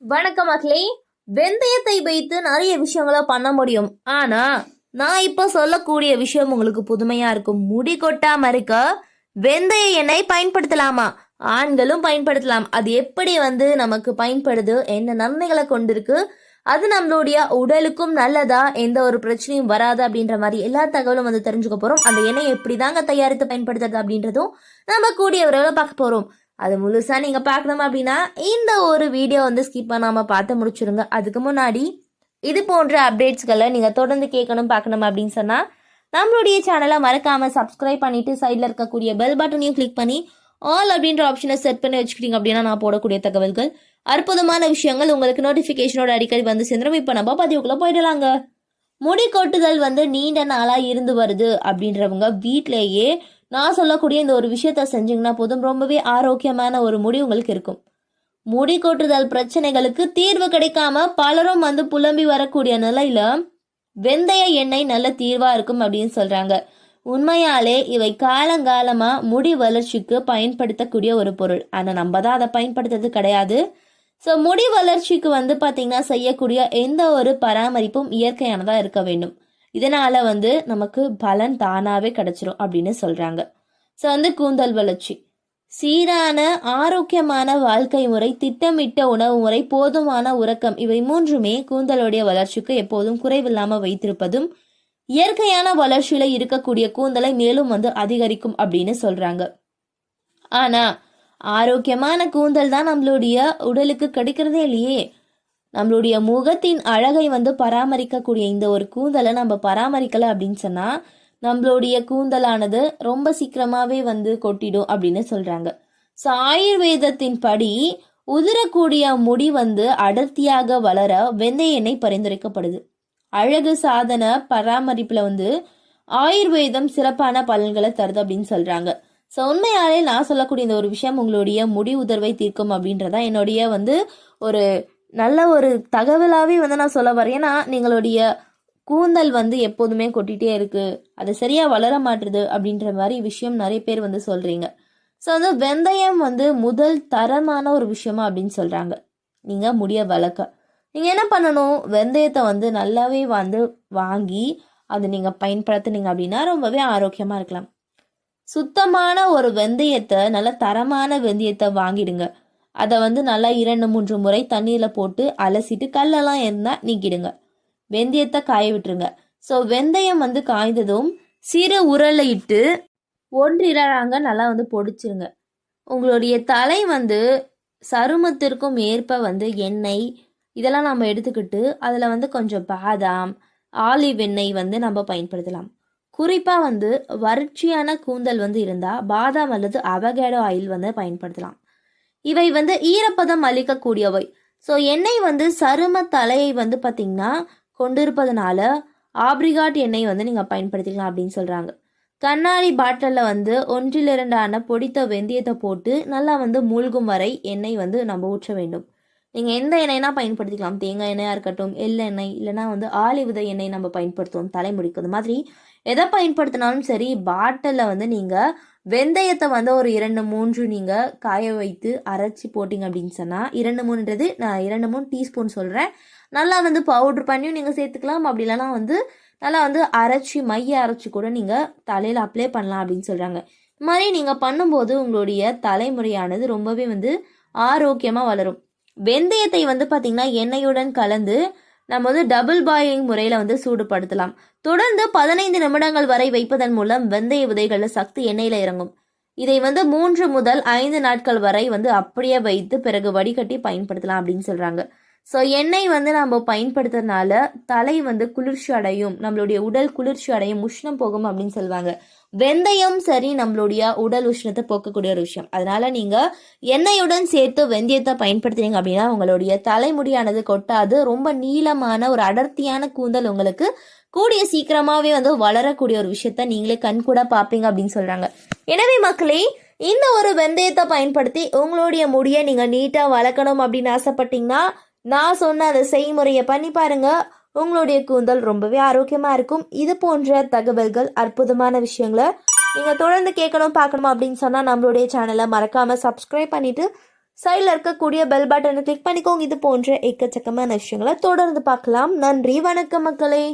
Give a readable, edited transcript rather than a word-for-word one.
வணக்கம் மக்களே. வெந்தயத்தை வைத்து நிறைய விஷயங்களை பண்ண முடியும். ஆனா நான் இப்ப சொல்லக்கூடிய விஷயம் உங்களுக்கு புதுமையா இருக்கும். முடி கொட்டாம இருக்க வெந்தய எண்ணெய் பயன்படுத்தலாமா? ஆண்களும் பயன்படுத்தலாம். அது எப்படி நமக்கு பயன்படுது, என்ன நன்மைகளை கொண்டிருக்கு, அது நம்மளுடைய உடலுக்கும் நல்லதா, எந்த ஒரு பிரச்சனையும் வராது அப்படின்ற மாதிரி எல்லா தகவலும் தெரிஞ்சுக்க போறோம். அந்த எண்ணெய் எப்படி தாங்க தயாரித்து பயன்படுத்துறது அப்படின்றதும் நம்ம கூடிய விரைவில் பார்க்க போறோம். அது முழுசா நீங்க பார்க்கணும் அப்படின்னா இந்த ஒரு வீடியோ ஸ்கிப் பண்ணாம பார்த்து முடிச்சிருங்க. அதுக்கு முன்னாடி இது போன்ற அப்டேட்ஸ்களை நீங்க தொடர்ந்து கேட்கணும் பார்க்கணும் அப்படின்னு சொன்னா நம்மளுடைய சேனலை மறக்காம சப்ஸ்கிரைப் பண்ணிட்டு சைட்ல இருக்கக்கூடிய பெல் பட்டனையும் கிளிக் பண்ணி ஆல் அப்படின்ற ஆப்ஷனை செட் பண்ணி வச்சுக்கிட்டீங்க அப்படின்னா நான் போடக்கூடிய தகவல்கள், அற்புதமான விஷயங்கள் உங்களுக்கு நோட்டிபிகேஷனோட அடிக்கடி சேர்ந்துடும். இப்ப நம்ம பதிவுக்குள்ள போயிடலாங்க. முடி கொட்டுதல் நீண்ட நாளா இருந்து வருது அப்படின்றவங்க வீட்டிலேயே நான் சொல்லக்கூடிய இந்த ஒரு விஷயத்த செஞ்சீங்கன்னா போதும், ரொம்பவே ஆரோக்கியமான ஒரு முடி உங்களுக்கு இருக்கும். முடி கொட்டுதல் பிரச்சனைகளுக்கு தீர்வு கிடைக்காம பலரும் புலம்பி வரக்கூடிய நிலையில வெந்தய எண்ணெய் நல்ல தீர்வா இருக்கும் அப்படின்னு சொல்றாங்க. உண்மையாலே இவை காலங்காலமா முடி வளர்ச்சிக்கு பயன்படுத்தக்கூடிய ஒரு பொருள். ஆனா நம்ம தான் அதை பயன்படுத்துறது கிடையாது. ஸோ முடி வளர்ச்சிக்கு பார்த்தீங்கன்னா செய்யக்கூடிய எந்த ஒரு பராமரிப்பும் இயற்கையானதாக இருக்க வேண்டும். இதனால நமக்கு பலன் தானாகவே கிடைச்சிரும் அப்படின்னு சொல்றாங்க. ஸோ கூந்தல் வளர்ச்சி, சீரான ஆரோக்கியமான வாழ்க்கை முறை, திட்டமிட்ட உணவு முறை, போதுமான உறக்கம், இவை மூன்றுமே கூந்தலுடைய வளர்ச்சிக்கு எப்போதும் குறைவில்லாம வைத்திருப்பதும் இயற்கையான வளர்ச்சியில இருக்கக்கூடிய கூந்தலை மேலும் அதிகரிக்கும் அப்படின்னு சொல்றாங்க. ஆனா ஆரோக்கியமான கூந்தல் தான் நம்மளுடைய உடலுக்கு கிடைக்கிறதே இல்லையே. நம்மளுடைய முகத்தின் அழகை பராமரிக்கக்கூடிய இந்த ஒரு கூந்தலை நம்ம பராமரிக்கல அப்படின்னு சொன்னா நம்மளுடைய கூந்தலானது ரொம்ப சீக்கிரமாவே கொட்டிடும் அப்படின்னு சொல்றாங்க. ஸோ ஆயுர்வேதத்தின் படி உதிரக்கூடிய முடி அடர்த்தியாக வளர வெந்தய எண்ணெய் பரிந்துரைக்கப்படுது. அழகு சாதன பராமரிப்புல ஆயுர்வேதம் சிறப்பான பலன்களை தருது அப்படின்னு சொல்றாங்க. ஸோ உண்மையாலே நான் சொல்லக்கூடிய இந்த ஒரு விஷயம் உங்களுடைய முடி உதிர்வை தீர்க்கும் அப்படின்றதா என்னுடைய ஒரு நல்ல ஒரு தகவலாகவே நான் சொல்ல வரேன். ஏன்னா நீங்களுடைய கூந்தல் எப்போதுமே கொட்டிகிட்டே இருக்கு, அது சரியாக வளர மாட்டுது அப்படின்ற மாதிரி விஷயம் நிறைய பேர் சொல்கிறீங்க. ஸோ வெந்தயம் முதல் தரமான ஒரு விஷயமா அப்படின்னு சொல்கிறாங்க. நீங்கள் முடிய வளர்க்க நீங்கள் என்ன பண்ணணும், வெந்தயத்தை நல்லாவே வாங்கி அது நீங்கள் பயன்படுத்துனீங்க அப்படின்னா ரொம்பவே ஆரோக்கியமாக இருக்கலாம். சுத்தமான ஒரு வெந்தயத்தை, நல்ல தரமான வெந்தயத்தை வாங்கிடுங்க. அதை நல்லா 2-3 முறை தண்ணீரில் போட்டு அலசிட்டு கல்லெல்லாம் இருந்தால் நீக்கிடுங்க. வெந்தயத்தை காய விட்டுருங்க. ஸோ வெந்தயம் காய்ந்ததும் சிறு உரலை இட்டு 1-2 நல்லா பொடிச்சிருங்க. உங்களுடைய தலை சருமத்திற்கும் ஏற்ப எண்ணெய் இதெல்லாம் நம்ம எடுத்துக்கிட்டு அதில் கொஞ்சம் பாதாம், ஆலிவ் எண்ணெய் நம்ம பயன்படுத்தலாம். குறிப்பாக வறட்சியான கூந்தல் இருந்தால் பாதாம் அல்லது அவகேடோ ஆயில் பயன்படுத்தலாம். இவை ஈரப்பதம் அளிக்கக்கூடியவை. ஸோ எண்ணெய் சரும தலையை பார்த்தீங்கன்னா கொண்டிருப்பதனால ஆப்ரிகாட் எண்ணெய் நீங்கள் பயன்படுத்திக்கலாம் அப்படின்னு சொல்கிறாங்க. கண்ணாடி பாட்டிலில் 1-2 பொடித்த வெந்தயத்தை போட்டு நல்லா மூழ்கும் வரை எண்ணெய் நம்ம ஊற்ற வேண்டும். நீங்கள் எந்த எண்ணெய்னா பயன்படுத்திக்கலாம். தேங்காய் எண்ணெயாக இருக்கட்டும், எள்ளெண்ணெய், இல்லைனா ஆலிவ் விதை எண்ணெய் நம்ம பயன்படுத்துவோம் தலைமுடிக்கு. அது மாதிரி எதை பயன்படுத்தினாலும் சரி, பாட்டிலில் நீங்கள் வெந்தயத்தை ஒரு 2-3 நீங்கள் காய வைத்து அரைச்சி போட்டிங்க அப்படின்னு சொன்னால், 2-3ன்றது நான் 2-3 டீஸ்பூன் சொல்கிறேன். நல்லா பவுட்ரு பண்ணியும் நீங்கள் சேர்த்துக்கலாம். அப்படி இல்லைனா நல்லா அரைச்சி மைய அரைச்சி கூட நீங்கள் தலையில் அப்ளை பண்ணலாம் அப்படின்னு சொல்கிறாங்க. இது மாதிரி நீங்கள் பண்ணும்போது உங்களுடைய தலைமுறையானது ரொம்பவே ஆரோக்கியமாக வளரும். வெந்தயத்தை பார்த்தீங்கன்னா எண்ணெயுடன் கலந்து நம்ம டபுள் பாயிலிங் முறையில் சூடுபடுத்தலாம். தொடர்ந்து 15 நிமிடங்கள் வரை வைப்பதன் மூலம் வெந்தய விதைகளில் சக்தி எண்ணெயில் இறங்கும். இதை 3 முதல் 5 நாட்கள் வரை அப்படியே வைத்து பிறகு வடிகட்டி பயன்படுத்தலாம் அப்படின்னு சொல்கிறாங்க. ஸோ எண்ணெய் நம்ம பயன்படுத்துறதுனால தலை குளிர்ச்சி அடையும், நம்மளுடைய உடல் குளிர்ச்சி அடையும், உஷ்ணம் போகும் அப்படின்னு சொல்லுவாங்க. வெந்தயம் சரி நம்மளுடைய உடல் உஷ்ணத்தை போக்கக்கூடிய ஒரு விஷயம். அதனால நீங்கள் எண்ணெயுடன் சேர்த்து வெந்தயத்தை பயன்படுத்துறீங்க அப்படின்னா உங்களுடைய தலைமுடியானது கொட்டாது. ரொம்ப நீளமான ஒரு அடர்த்தியான கூந்தல் உங்களுக்கு கூடிய சீக்கிரமாகவே வளரக்கூடிய ஒரு விஷயத்த நீங்களே கண்கூட பார்ப்பீங்க அப்படின்னு சொல்கிறாங்க. எனவே மக்களே, இந்த ஒரு வெந்தயத்தை பயன்படுத்தி உங்களுடைய முடியை நீங்கள் நீட்டாக வளர்க்கணும் அப்படின்னு ஆசைப்பட்டீங்கன்னா நான் சொன்ன அந்த செய்முறையை பண்ணி பாருங்க. உங்களுடைய கூந்தல் ரொம்பவே ஆரோக்கியமாக இருக்கும். இது போன்ற தகவல்கள், அற்புதமான விஷயங்களை நீங்கள் தொடர்ந்து கேட்கணும் பார்க்கணும் அப்படின்னு சொன்னால் நம்மளுடைய சேனலை மறக்காமல் சப்ஸ்கிரைப் பண்ணிவிட்டு சைடில் இருக்கக்கூடிய பெல் பட்டனை கிளிக் பண்ணிக்கோங்க. இது போன்ற எக்கச்சக்கமான விஷயங்களை தொடர்ந்து பார்க்கலாம். நன்றி, வணக்கம் மக்களே.